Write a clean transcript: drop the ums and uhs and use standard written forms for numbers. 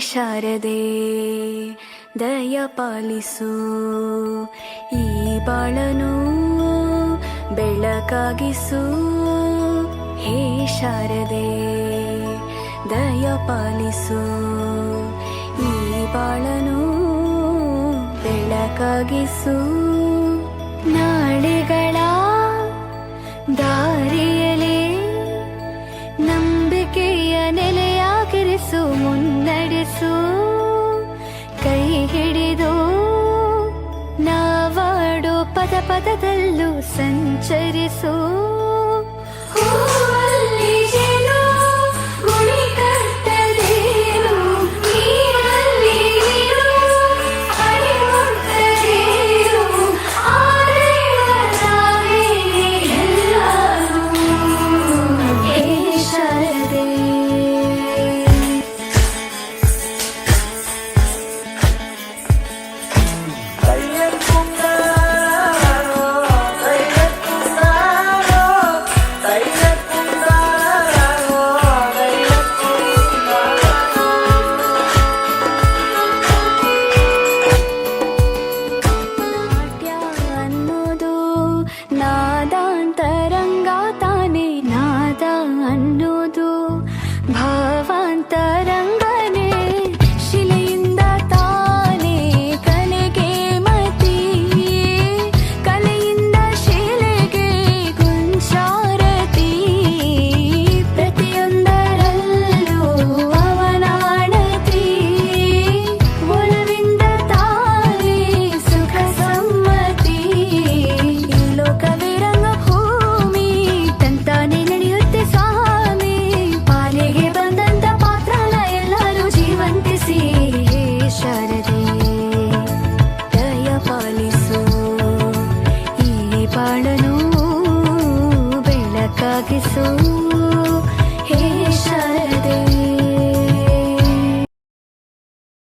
ಶಾರದೆ ದಯ ಪಾಲಿಸು, ಈ ಬಾಳನು ಬೆಳಕಾಗಿಸು. ಹೇ ಶಾರದೆ ದಯ ಪಾಲಿಸು, ಈ ಬಾಳನು ಬೆಳಕಾಗಿಸು. ನಾಳೆಗಳ ದಾರಿಯಲಿ ನಂಬಿಕೆಯ ನೆಲೆಯಾಗಿರಿಸು, ಮುನ್ನಡೆಸು. ಕೈ ಹಿಡಿದು ನಾವಾಡೋ ಪದ ಪದದಲ್ಲೂ ಸಂಚರಿಸು. ನಾದಾಂತರಂಗ ತಾನೆ, ನಾದ ಅನ್ನೋದು ಭಾವಾಂತರಂಗನೇ. ಶಿಲೆಯಿಂದ ತಾನೇ ಕಲೆಗೆ ಮತಿ, ಕಲೆಯಿಂದ ಶಿಲೆಗೆ ಗುಂಚಾರತಿ. ಪ್ರತಿಯೊಂದರಲ್ಲೂ ಅವನಾಣತಿ, ಒಲವಿಂದ ತಾನೇ ಸುಖ ಸಮ್ಮತಿ. ಲೋಕವೇ ಬಾಳನು ಬೆಳಕಾಗಿಸು. ಹೇ ಶಾರದೆ